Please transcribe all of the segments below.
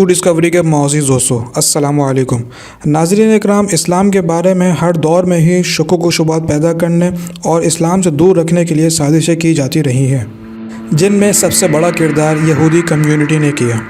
To Discovery کے معزز دوستو السلام علیکم۔ ناظرین اکرام، اسلام کے بارے میں ہر دور میں ہی شکوک و شبہات پیدا کرنے اور اسلام سے دور رکھنے کے لیے سازشیں کی جاتی رہی ہیں، جن میں سب سے بڑا کردار یہودی کمیونٹی نے کیا۔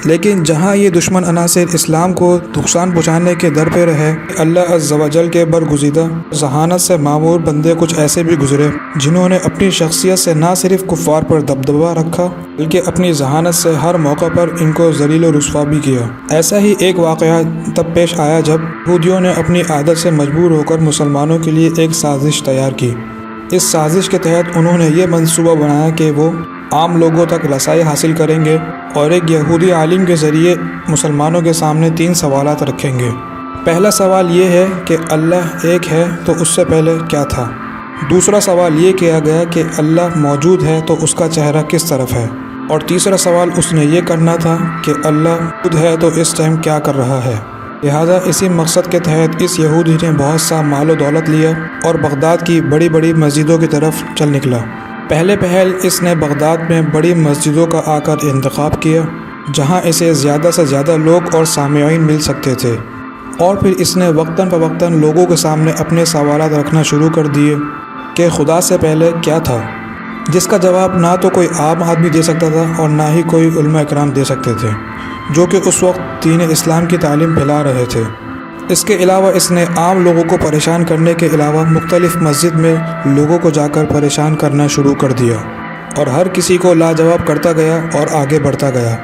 لیکن جہاں یہ دشمن عناصر اسلام کو نقصان پہنچانے کے در پہ رہے، اللہ عز و جل کے برگزیدہ ذہانت سے معمور بندے کچھ ایسے بھی گزرے جنہوں نے اپنی شخصیت سے نہ صرف کفار پر دبدبہ رکھا بلکہ اپنی ذہانت سے ہر موقع پر ان کو ذلیل و رسوا بھی کیا۔ ایسا ہی ایک واقعہ تب پیش آیا جب یہودیوں نے اپنی عادت سے مجبور ہو کر مسلمانوں کے لیے ایک سازش تیار کی۔ اس سازش کے تحت انہوں نے یہ منصوبہ بنایا کہ وہ عام لوگوں تک رسائی حاصل کریں گے اور ایک یہودی عالم کے ذریعے مسلمانوں کے سامنے 3 سوالات رکھیں گے۔ پہلا سوال یہ ہے کہ اللہ ایک ہے تو اس سے پہلے کیا تھا؟ دوسرا سوال یہ کیا گیا کہ اللہ موجود ہے تو اس کا چہرہ کس طرف ہے؟ اور تیسرا سوال اس نے یہ کرنا تھا کہ اللہ خود ہے تو اس ٹائم کیا کر رہا ہے؟ لہذا اسی مقصد کے تحت اس یہودی نے بہت سا مال و دولت لیا اور بغداد کی بڑی بڑی مسجدوں کی طرف چل نکلا۔ پہلے پہل اس نے بغداد میں بڑی مسجدوں کا آ کر انتخاب کیا جہاں اسے زیادہ سے زیادہ لوگ اور سامعین مل سکتے تھے، اور پھر اس نے وقتاً فوقتاً لوگوں کے سامنے اپنے سوالات رکھنا شروع کر دیے کہ خدا سے پہلے کیا تھا، جس کا جواب نہ تو کوئی عام آدمی دے سکتا تھا اور نہ ہی کوئی علماء اکرام دے سکتے تھے جو کہ اس وقت دین اسلام کی تعلیم پھیلا رہے تھے۔ اس کے علاوہ اس نے عام لوگوں کو پریشان کرنے کے علاوہ مختلف مسجد میں لوگوں کو جا کر پریشان کرنا شروع کر دیا اور ہر کسی کو لاجواب کرتا گیا اور آگے بڑھتا گیا۔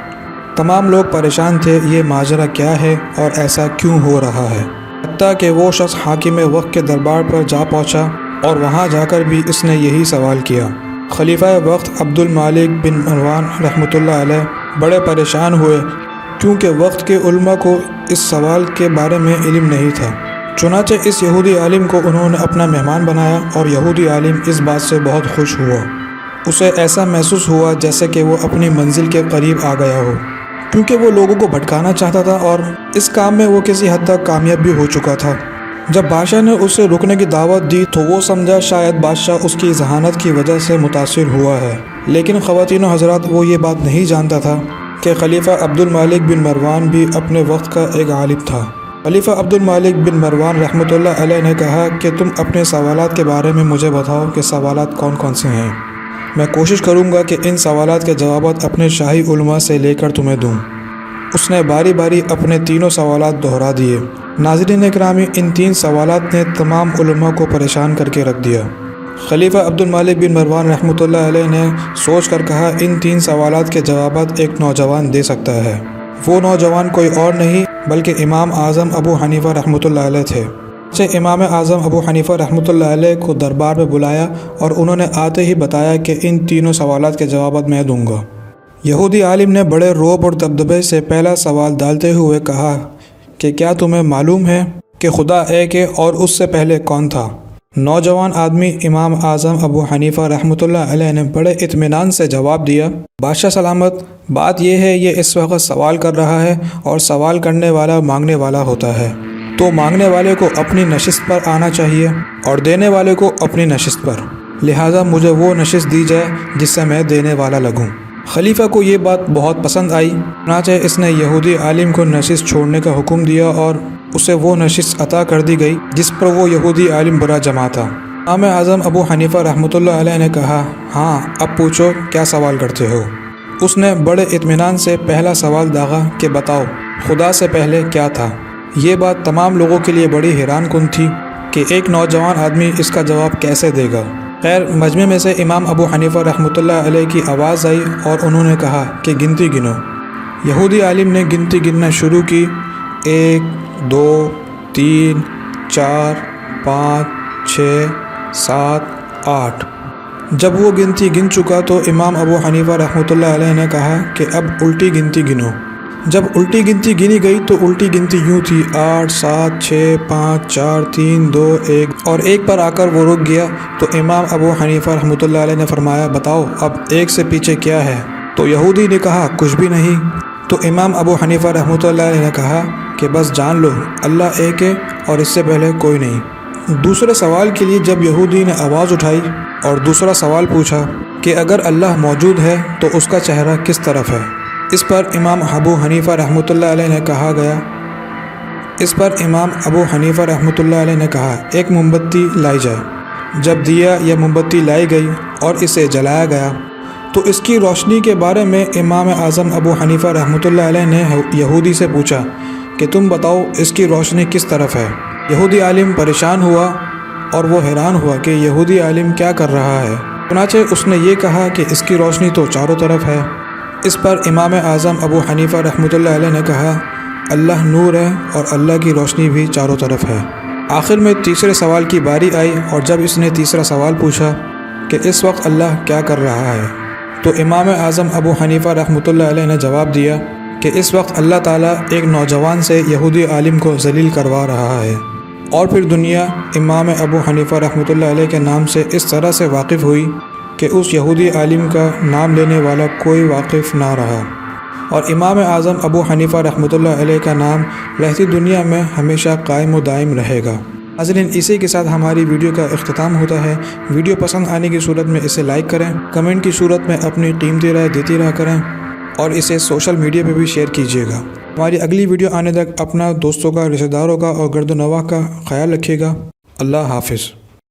تمام لوگ پریشان تھے، یہ ماجرا کیا ہے اور ایسا کیوں ہو رہا ہے؟ حتیٰ کہ وہ شخص حاکم وقت کے دربار پر جا پہنچا اور وہاں جا کر بھی اس نے یہی سوال کیا۔ خلیفہ وقت عبد المالک بن مروان رحمۃ اللہ علیہ بڑے پریشان ہوئے کیونکہ وقت کے علماء کو اس سوال کے بارے میں علم نہیں تھا۔ چنانچہ اس یہودی عالم کو انہوں نے اپنا مہمان بنایا اور یہودی عالم اس بات سے بہت خوش ہوا۔ اسے ایسا محسوس ہوا جیسے کہ وہ اپنی منزل کے قریب آ گیا ہو، کیونکہ وہ لوگوں کو بھٹکانا چاہتا تھا اور اس کام میں وہ کسی حد تک کامیاب بھی ہو چکا تھا۔ جب بادشاہ نے اسے رکنے کی دعوت دی تو وہ سمجھا شاید بادشاہ اس کی ذہانت کی وجہ سے متاثر ہوا ہے، لیکن خواتین و حضرات وہ یہ بات نہیں جانتا تھا کہ خلیفہ عبد المالک بن مروان بھی اپنے وقت کا ایک عالم تھا۔ خلیفہ عبد المالک بن مروان رحمۃ اللہ علیہ نے کہا کہ تم اپنے سوالات کے بارے میں مجھے بتاؤ کہ سوالات کون کون سے ہیں، میں کوشش کروں گا کہ ان سوالات کے جوابات اپنے شاہی علماء سے لے کر تمہیں دوں۔ اس نے باری باری اپنے تینوں سوالات دہرا دیے۔ ناظرین اکرامی، ان 3 سوالات نے تمام علماء کو پریشان کر کے رکھ دیا۔ خلیفہ عبد المالک بن مروان رحمۃ اللہ علیہ نے سوچ کر کہا ان 3 سوالات کے جوابات ایک نوجوان دے سکتا ہے۔ وہ نوجوان کوئی اور نہیں بلکہ امام اعظم ابو حنیفہ رحمۃ اللہ علیہ تھے۔ امام اعظم ابو حنیفہ رحمۃ اللہ علیہ کو دربار میں بلایا اور انہوں نے آتے ہی بتایا کہ ان تینوں سوالات کے جوابات میں دوں گا۔ یہودی عالم نے بڑے روب اور دبدبے سے پہلا سوال ڈالتے ہوئے کہا کہ کیا تمہیں معلوم ہے کہ خدا ایک ہے اور اس سے پہلے کون تھا؟ نوجوان آدمی امام اعظم ابو حنیفہ رحمۃ اللہ علیہ نے بڑے اطمینان سے جواب دیا، بادشاہ سلامت، بات یہ ہے یہ اس وقت سوال کر رہا ہے اور سوال کرنے والا مانگنے والا ہوتا ہے، تو مانگنے والے کو اپنی نشست پر آنا چاہیے اور دینے والے کو اپنی نشست پر، لہٰذا مجھے وہ نشست دی جائے جس سے میں دینے والا لگوں۔ خلیفہ کو یہ بات بہت پسند آئی، چنانچہ اس نے یہودی عالم کو نشست چھوڑنے کا حکم دیا اور اسے وہ نشست عطا کر دی گئی جس پر وہ یہودی عالم برا جمع تھا۔ امام اعظم ابو حنیفہ رحمۃ اللہ علیہ نے کہا، ہاں اب پوچھو کیا سوال کرتے ہو؟ اس نے بڑے اطمینان سے پہلا سوال داغا کہ بتاؤ خدا سے پہلے کیا تھا۔ یہ بات تمام لوگوں کے لیے بڑی حیران کن تھی کہ ایک نوجوان آدمی اس کا جواب کیسے دے گا۔ خیر، مجمع میں سے امام ابو حنیفہ رحمۃ اللہ علیہ کی آواز آئی اور انہوں نے کہا کہ گنتی گنو۔ یہودی عالم نے گنتی گننا شروع کی، 1 2 3 4 5 6 7 8۔ جب وہ گنتی گن چکا تو امام ابو حنیفہ رحمۃ اللہ علیہ نے کہا کہ اب الٹی گنتی گنو۔ جب الٹی گنتی گنی گئی تو الٹی گنتی یوں تھی، 8 7 6 5 4 3 2 1، اور 1 پر آ کر وہ رک گیا تو امام ابو حنیفہ رحمۃ اللہ علیہ نے فرمایا بتاؤ اب 1 سے پیچھے کیا ہے؟ تو یہودی نے کہا کچھ بھی نہیں۔ تو امام ابو حنیفہ رحمۃ اللہ علیہ نے کہا کہ بس جان لو اللہ ایک ہے اور اس سے پہلے کوئی نہیں۔ دوسرے سوال کے لیے جب یہودی نے آواز اٹھائی اور دوسرا سوال پوچھا کہ اگر اللہ موجود ہے تو اس کا چہرہ کس طرف ہے، اس پر امام ابو حنیفہ رحمۃ اللہ علیہ نے کہا ایک موم بتی لائی جائے۔ جب دیا یا موم بتی لائی گئی اور اسے جلایا گیا تو اس کی روشنی کے بارے میں امام اعظم ابو حنیفہ رحمۃ اللہ علیہ نے یہودی سے پوچھا کہ تم بتاؤ اس کی روشنی کس طرف ہے۔ یہودی عالم پریشان ہوا اور وہ حیران ہوا کہ یہودی عالم کیا کر رہا ہے۔ چنانچہ اس نے یہ کہا کہ اس کی روشنی تو چاروں طرف ہے۔ اس پر امام اعظم ابو حنیفہ رحمۃ اللہ علیہ نے کہا اللہ نور ہے اور اللہ کی روشنی بھی چاروں طرف ہے۔ آخر میں تیسرے سوال کی باری آئی اور جب اس نے تیسرا سوال پوچھا کہ اس وقت اللہ کیا کر رہا ہے تو امام اعظم ابو حنیفہ رحمۃ اللہ علیہ نے جواب دیا کہ اس وقت اللہ تعالیٰ ایک نوجوان سے یہودی عالم کو ذلیل کروا رہا ہے۔ اور پھر دنیا امام ابو حنیفہ رحمۃ اللہ علیہ کے نام سے اس طرح سے واقف ہوئی کہ اس یہودی عالم کا نام لینے والا کوئی واقف نہ رہا، اور امام اعظم ابو حنیفہ رحمۃ اللہ علیہ کا نام رہتی دنیا میں ہمیشہ قائم و دائم رہے گا۔ ناظرین، اسی کے ساتھ ہماری ویڈیو کا اختتام ہوتا ہے۔ ویڈیو پسند آنے کی صورت میں اسے لائک کریں، کمنٹ کی صورت میں اپنی قیمتی رائے دیتی رہا کریں اور اسے سوشل میڈیا پہ بھی شیئر کیجیے گا۔ ہماری اگلی ویڈیو آنے تک اپنا، دوستوں کا، رشتہ داروں کا اور گرد و نواح کا خیال رکھیے گا۔ اللہ حافظ۔